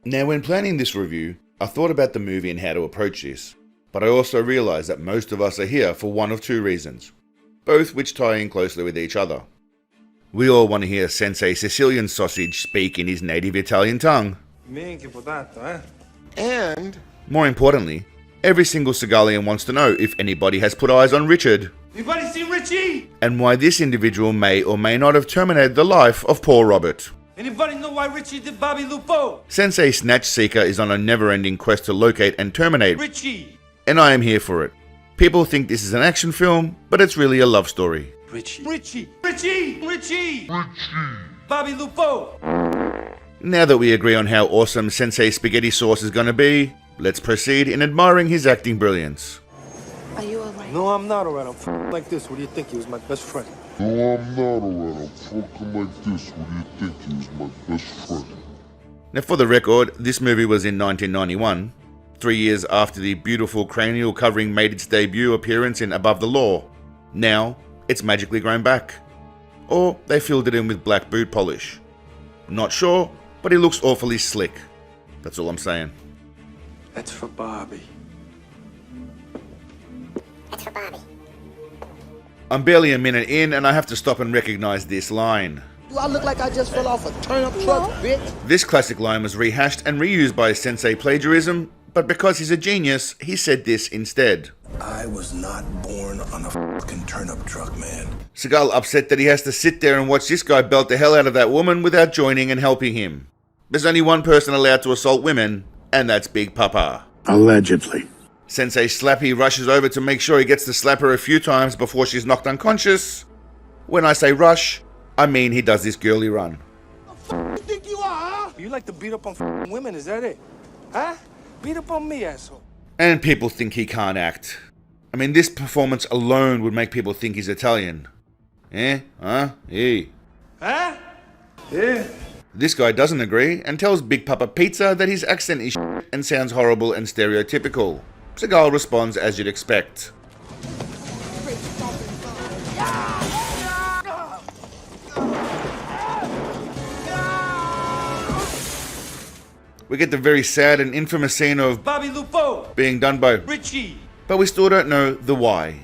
Now, when planning this review, I thought about the movie and how to approach this, but I also realised that most of us are here for one of two reasons, both which tie in closely with each other. We all want to hear Sensei Sicilian Sausage speak in his native Italian tongue. And, more importantly, every single Seagalian wants to know if anybody has put eyes on Richard. Anybody seen Richie? And why this individual may or may not have terminated the life of poor Robert. Anybody know why Richie did Bobby Lupo? Sensei Snatch Seeker is on a never-ending quest to locate and terminate Richie! And I am here for it. People think this is an action film, but it's really a love story. Richie! Richie! Richie! Richie! Richie! Bobby Lupo! Now that we agree on how awesome Sensei Spaghetti Sauce is gonna be, let's proceed in admiring his acting brilliance. Are you alright? No, I'm not alright. I'm like this. What do you think? He was my best friend. No, I'm not alright. I'm fucking like this. What do you think? He was my best friend. Now, for the record, this movie was in 1991, 3 years after the beautiful cranial covering made its debut appearance in Above the Law. Now, it's magically grown back. Or they filled it in with black boot polish. Not sure, but he looks awfully slick. That's all I'm saying. That's for Bobby. That's for Bobby. I'm barely a minute in and I have to stop and recognize this line. Do I look like I just fell off a turnip truck, bitch? This classic line was rehashed and reused by Sensei Plagiarism, but because he's a genius, he said this instead. I was not born on a fucking turnip truck, man. Seagal upset that he has to sit there and watch this guy belt the hell out of that woman without joining and helping him. There's only one person allowed to assault women, and that's Big Papa. Allegedly. Sensei Slappy rushes over to make sure he gets to slap her a few times before she's knocked unconscious. When I say rush, I mean he does this girly run. You think you are, huh? You like to beat up on women, is that it? Huh? Beat up on me, asshole. And people think he can't act. I mean, this performance alone would make people think he's Italian. Eh? Huh? Eh? Huh? Yeah. This guy doesn't agree and tells Big Papa Pizza that his accent is shit and sounds horrible and stereotypical. Seagal responds as you'd expect. We get the very sad and infamous scene of Bobby Lupo! being done by Richie! But we still don't know the why.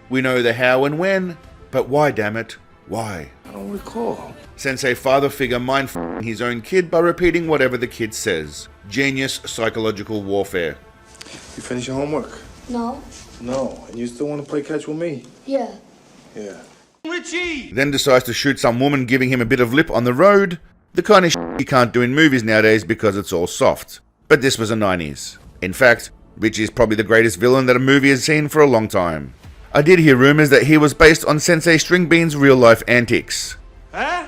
We know the how and when, but why, damn it? Why? I don't recall. Sensei father figure mind f***ing his own kid by repeating whatever the kid says. Genius psychological warfare. You finish your homework? No. No. And you still want to play catch with me? Yeah. Yeah. Richie! Then decides to shoot some woman giving him a bit of lip on the road. The kind of shit you can't do in movies nowadays because it's all soft. But this was the 90s. In fact, Richie is probably the greatest villain that a movie has seen for a long time. I did hear rumors that he was based on Sensei Stringbean's real-life antics. Huh?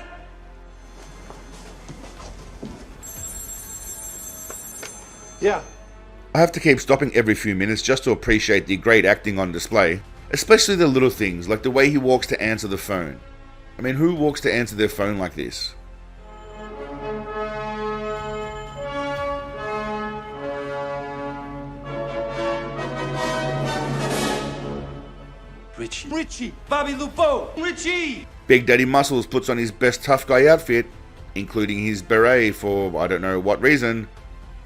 Yeah. I have to keep stopping every few minutes just to appreciate the great acting on display, especially the little things like the way he walks to answer the phone. I mean, who walks to answer their phone like this? Richie. Richie! Bobby Lupo! Richie! Big Daddy Muscles puts on his best tough guy outfit, including his beret for I don't know what reason,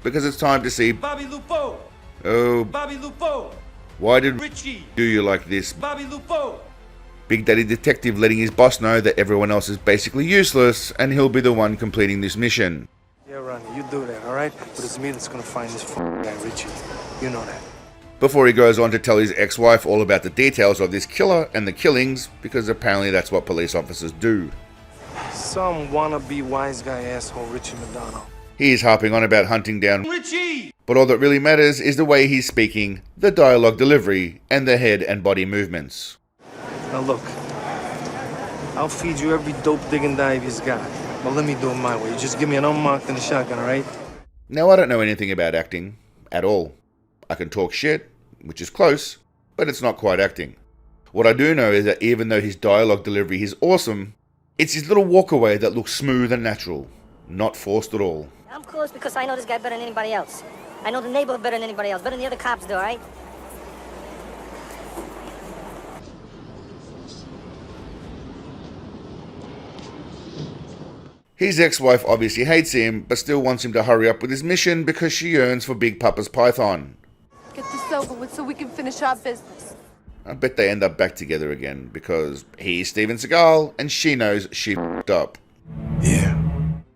because it's time to see Bobby Lupo! Oh, Bobby Lupo! why did Richie! do you like this? Bobby Lupo! Big Daddy Detective letting his boss know that everyone else is basically useless and he'll be the one completing this mission. Yeah, Ronnie, you do that, all right? But it's me that's gonna find this fucking guy, Richie. You know that. Before he goes on to tell his ex-wife all about the details of this killer and the killings, because apparently that's what police officers do. Some wannabe wise guy asshole Richie Madonna. He is harping on about hunting down Richie! but all that really matters is the way he's speaking, the dialogue delivery, and the head and body movements. Now look, I'll feed you every dope digging dive he's got. But let me do it my way. You just give me an unmarked and a shotgun, all right? Now, I don't know anything about acting, at all. I can talk shit, which is close, but it's not quite acting. What I do know is that even though his dialogue delivery is awesome, it's his little walkaway that looks smooth and natural, not forced at all. I'm close because I know this guy better than anybody else. I know the neighborhood better than anybody else, better than the other cops do, all right? His ex-wife obviously hates him, but still wants him to hurry up with his mission because she yearns for Big Papa's python. Get this over with so we can finish our business. I bet they end up back together again because he's Steven Seagal and she knows she f***ed up. Yeah.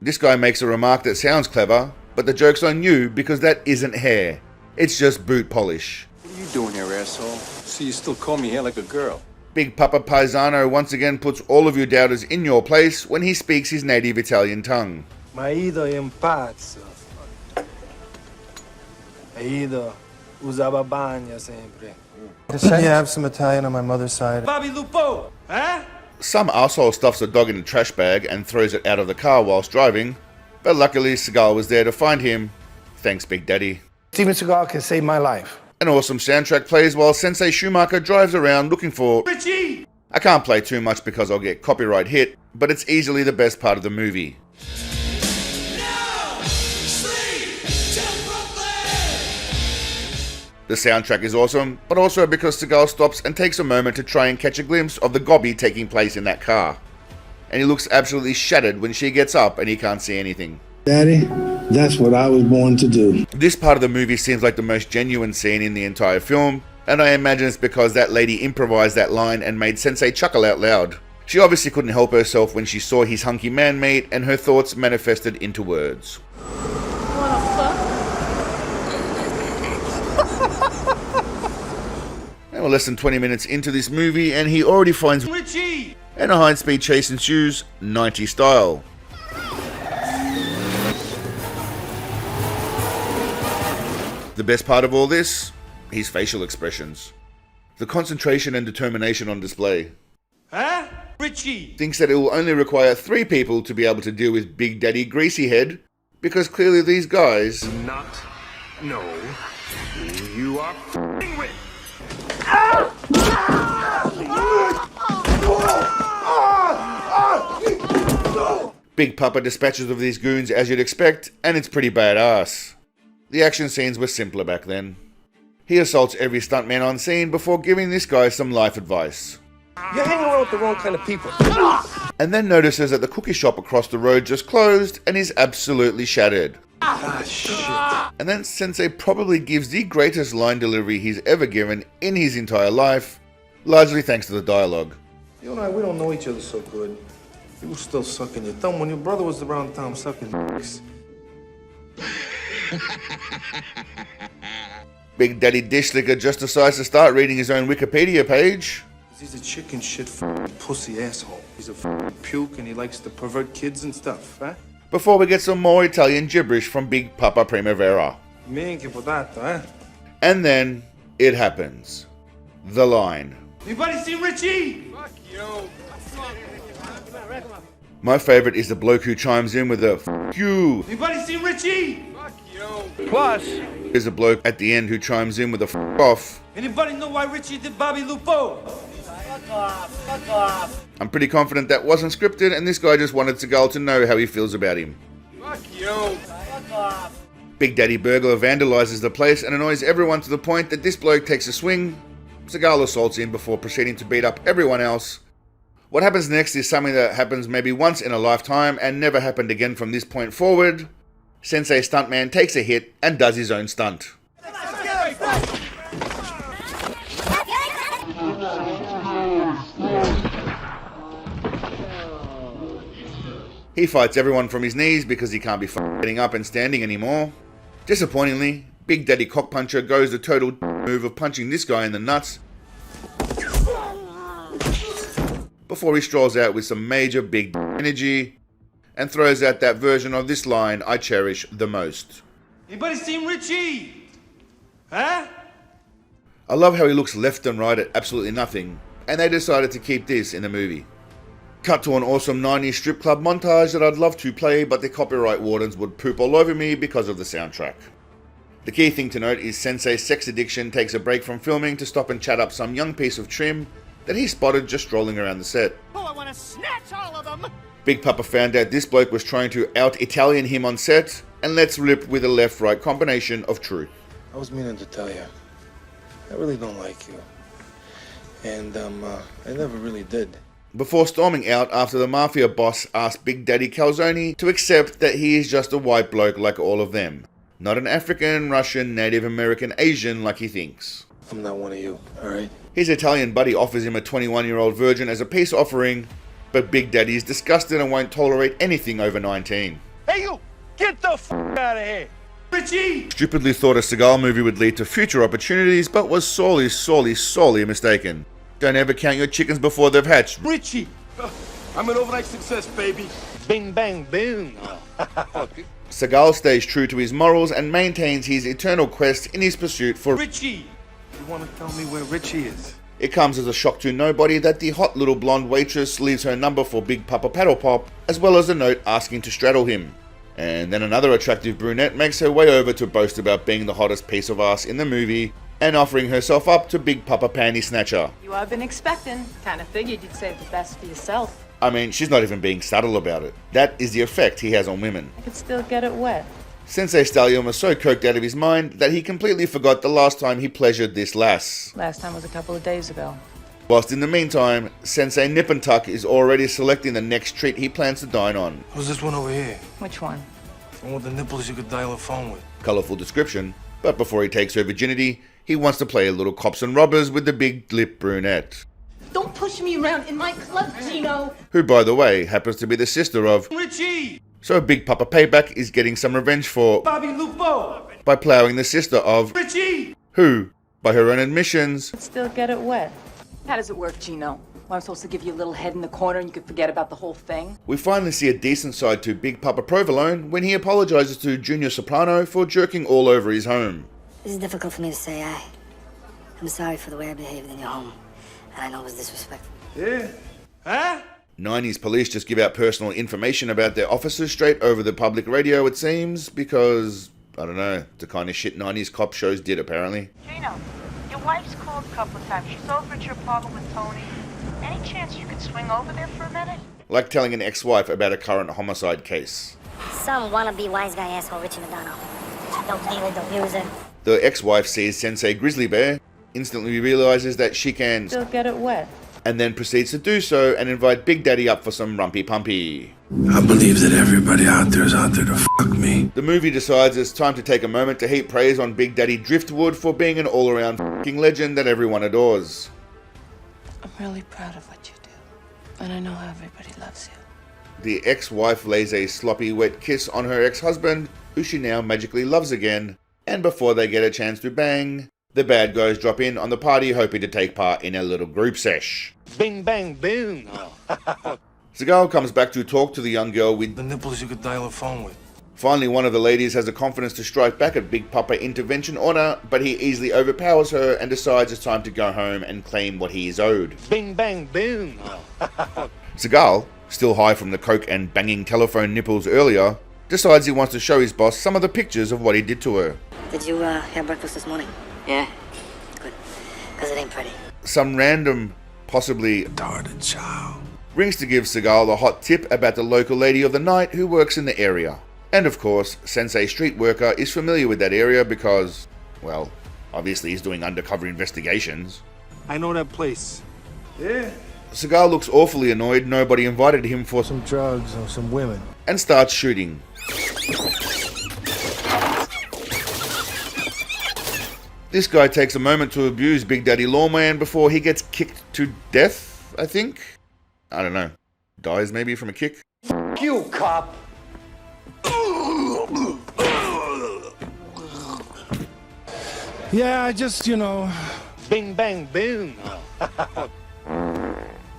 This guy makes a remark that sounds clever, but the joke's on you because that isn't hair. It's just boot polish. What are you doing here, asshole? See, you still call me hair like a girl. Big Papa Paisano once again puts all of you doubters in your place when he speaks his native Italian tongue. Ma Ida è un pazzo. Ida usava bagna sempre. Yeah, I have some Italian on my mother's side. Bobby Lupo, huh? Some arsehole stuffs a dog in a trash bag and throws it out of the car whilst driving, but luckily Seagal was there to find him. Thanks, Big Daddy. Steven Seagal can save my life. An awesome soundtrack plays while Sensei Schumacher drives around looking for... Richie! I can't play too much because I'll get copyright hit, but it's easily the best part of the movie. The soundtrack is awesome, but also because Seagal stops and takes a moment to try and catch a glimpse of the gobby taking place in that car. And he looks absolutely shattered when she gets up and he can't see anything. Daddy, that's what I was born to do. This part of the movie seems like the most genuine scene in the entire film, and I imagine it's because that lady improvised that line and made Sensei chuckle out loud. She obviously couldn't help herself when she saw his hunky man meat, and her thoughts manifested into words. And we're less than 20 minutes into this movie, and he already finds Richie! and a high-speed chase ensues, 90 style. The best part of all this? His facial expressions. The concentration and determination on display. Huh? Richie! Thinks that it will only require 3 people to be able to deal with Big Daddy Greasy Head, because clearly these guys Not know who you are f***ing with. Big Papa dispatches of these goons as you'd expect, and it's pretty badass. The action scenes were simpler back then. He assaults every stuntman on scene before giving this guy some life advice. You're hanging around with the wrong kind of people. And then notices that the cookie shop across the road just closed and is absolutely shattered. And then Sensei probably gives the greatest line delivery he's ever given in his entire life, largely thanks to the dialogue. You and I, we don't know each other so good. You were still sucking your thumb when your brother was around town sucking dicks. Big Daddy Dishlicker just decides to start reading his own Wikipedia page. He's a chicken shit f***ing pussy asshole. He's a f***ing puke and he likes to pervert kids and stuff, huh? Before we get some more Italian gibberish from Big Papa Primavera. Minchia potato, huh? And then, it happens. The line. Anybody seen Richie? Fuck you. My favorite is the bloke who chimes in with a "F you." Anybody seen Richie? Fuck you. Plus, There's a bloke at the end who chimes in with a "F off." anybody know why Richie did Bobby Lupo? Fuck off. Fuck off. I'm pretty confident that wasn't scripted and this guy just wanted Seagal to know how he feels about him. Fuck you. Fuck off. Big Daddy Burglar vandalizes the place and annoys everyone to the point that this bloke takes a swing. Seagal assaults him before proceeding to beat up everyone else. What happens next is something that happens maybe once in a lifetime and never happened again from this point forward. Sensei Stuntman takes a hit and does his own stunt. He fights everyone from his knees because he can't be getting up and standing anymore. Disappointingly, Big Daddy Cockpuncher goes the total move of punching this guy in the nuts before he strolls out with some major big energy and throws out that version of this line I cherish the most. Anybody seen Richie? Huh? I love how he looks left and right at absolutely nothing, and they decided to keep this in the movie. Cut to an awesome 90s strip club montage that I'd love to play, but the copyright wardens would poop all over me because of the soundtrack. The key thing to note is Sensei's sex addiction takes a break from filming to stop and chat up some young piece of trim that he spotted just strolling around the set. Oh, I want to snatch all of them! Big Papa found out this bloke was trying to out-Italian him on set, and lets rip with a left-right combination of truth. I was meaning to tell you, I really don't like you. And, I never really did. before storming out after the mafia boss asked Big Daddy Calzone to accept that he is just a white bloke like all of them. Not an African, Russian, Native American, Asian like he thinks. I'm not one of you, alright? His Italian buddy offers him a 21-year-old virgin as a peace offering, but Big Daddy is disgusted and won't tolerate anything over 19. Hey, you! Get the f out of here! Richie! Stupidly thought a Seagal movie would lead to future opportunities, but was sorely mistaken. Don't ever count your chickens before they've hatched. Richie! I'm an overnight success, baby. Bing, bang, boom. Seagal stays true to his morals and maintains his eternal quest in his pursuit for Richie! You want to tell me where Richie is? It comes as a shock to nobody that the hot little blonde waitress leaves her number for Big Papa Paddle Pop, as well as a note asking to straddle him. And then another attractive brunette makes her way over to boast about being the hottest piece of ass in the movie and offering herself up to Big Papa Panty Snatcher. You have been expecting. Kind of figured you'd save the best for yourself. I mean, she's not even being subtle about it. That is the effect he has on women. I could still get it wet. Sensei Stallion was so coked out of his mind that he completely forgot the last time he pleasured this lass. Last time was a couple of days ago. Whilst in the meantime, Sensei Nip and Tuck is already selecting the next treat he plans to dine on. Who's this one over here? Which one? The one with the nipples you could dial a phone with. Colourful description, but before he takes her virginity, he wants to play a little cops and robbers with the big lip brunette. Don't push me around in my club, Gino. Who, by the way, happens to be the sister of Richie! So Big Papa Payback is getting some revenge for Bobby Lupo! by ploughing the sister of Richie! who, by her own admissions, Could still get it wet. How does it work, Gino? Well, I'm supposed to give you a little head in the corner and you could forget about the whole thing? we finally see a decent side to Big Papa Provolone when he apologises to Junior Soprano for jerking all over his home. This is difficult for me to say. I'm sorry for the way I behaved in your home. And I know it was disrespectful. Yeah? Huh? 90s police just give out personal information about their officers straight over the public radio, it seems, because, I don't know, the kind of shit 90s cop shows did, apparently. Gino, your wife's called a couple of times. She's over at your apartment with Tony. Any chance you could swing over there for a minute? Like telling an ex-wife about a current homicide case. Some wannabe wise guy asshole Richie Madonna. Don't deal it, don't use it. The ex-wife sees Sensei Grizzly Bear, instantly realises that she can Still get it wet. and then proceeds to do so and invite Big Daddy up for some rumpy pumpy. I believe that everybody out there is out there to fuck me. The movie decides it's time to take a moment to heap praise on Big Daddy Driftwood for being an all-around f***ing legend that everyone adores. I'm really proud of what you do. And I know how everybody loves you. The ex-wife lays a sloppy wet kiss on her ex-husband, who she now magically loves again, and before they get a chance to bang, the bad guys drop in on the party hoping to take part in a little group sesh. Bing, bang, boom. Seagal comes back to talk to the young girl with The nipples you could dial a phone with. Finally, one of the ladies has the confidence to strike back at Big Papa intervention order, but he easily overpowers her and decides it's time to go home and claim what he is owed. Bing, bang, boom. Seagal, still high from the coke and banging telephone nipples earlier, decides he wants to show his boss some of the pictures of what he did to her. Did you have breakfast this morning? Yeah. Good. Because it ain't pretty. Some random, possibly Retarded child. rings to give Seagal the hot tip about the local lady of the night who works in the area. And of course, Sensei Street Worker is familiar with that area because, well, obviously he's doing undercover investigations. I know that place. Yeah? Seagal looks awfully annoyed nobody invited him for Some drugs or some women. and starts shooting. This guy takes a moment to abuse Big Daddy Lawman before he gets kicked to death, I think? I don't know. Dies maybe from a kick? You cop! Yeah, I just, Bing, bang, boom.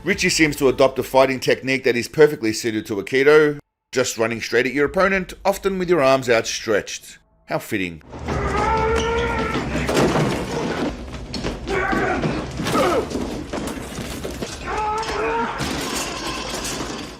Richie seems to adopt a fighting technique that is perfectly suited to Aikido, just running straight at your opponent, often with your arms outstretched. How fitting.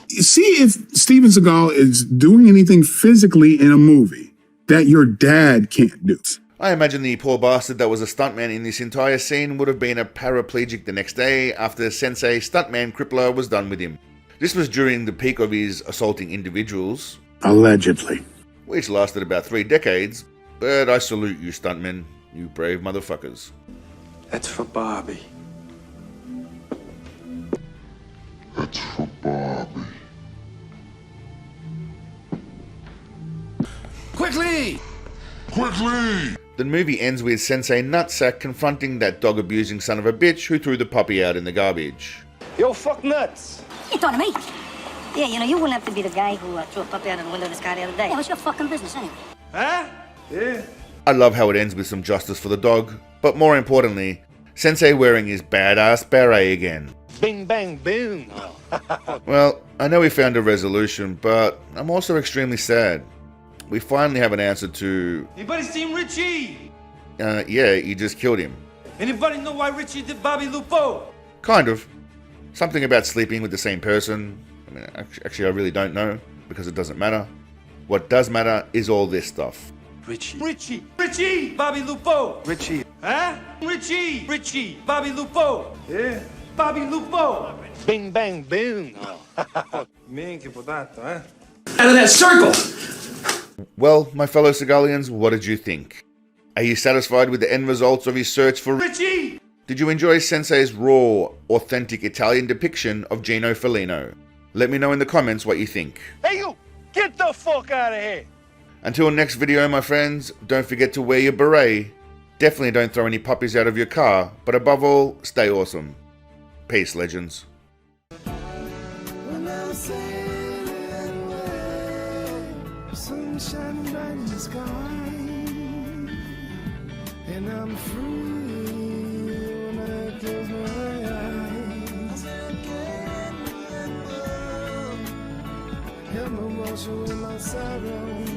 See if Steven Seagal is doing anything physically in a movie that your dad can't do. I imagine the poor bastard that was a stuntman in this entire scene would have been a paraplegic the next day after Sensei Stuntman Crippler was done with him. This was during the peak of his assaulting individuals, Allegedly. which lasted about 3 decades, but I salute you stuntmen, you brave motherfuckers. That's for Bobby. That's for Bobby. Quickly! Quickly! The movie ends with Sensei Nutsack confronting that dog-abusing son of a bitch who threw the puppy out in the garbage. Yo, fuck nuts. You talking to me? Yeah, you know, you wouldn't have to be the guy who threw a puppy out of the window of this car the other day. Yeah, what's your fucking business anyway? Huh? Yeah. I love how it ends with some justice for the dog, but more importantly, Sensei wearing his badass beret again. Bing, bang, boom. Well, I know we found a resolution, but I'm also extremely sad. We finally have an answer to... Anybody seen Richie? Yeah, you just killed him. Anybody know why Richie did Bobby Lupo? Kind of. Something about sleeping with the same person. I mean, actually, I really don't know, because it doesn't matter. What does matter is all this stuff. Richie. Richie. Richie! Bobby Lupo! Richie. Huh? Richie! Richie! Bobby Lupo! Yeah. Bobby Lupo! Bing, bang, boom. Man, che potato, eh? Out of that circle! Well, my fellow Seagalians, what did you think? Are you satisfied with the end results of his search for Richie? Did you enjoy Sensei's raw, authentic Italian depiction of Gino Felino? Let me know in the comments what you think. Hey, you! Get the fuck out of here! Until next video, my friends, don't forget to wear your beret. Definitely don't throw any puppies out of your car, but above all, stay awesome. Peace, legends. Sunshine bright in the sky, and I'm free when I close my eyes. Help me wash away my sorrow.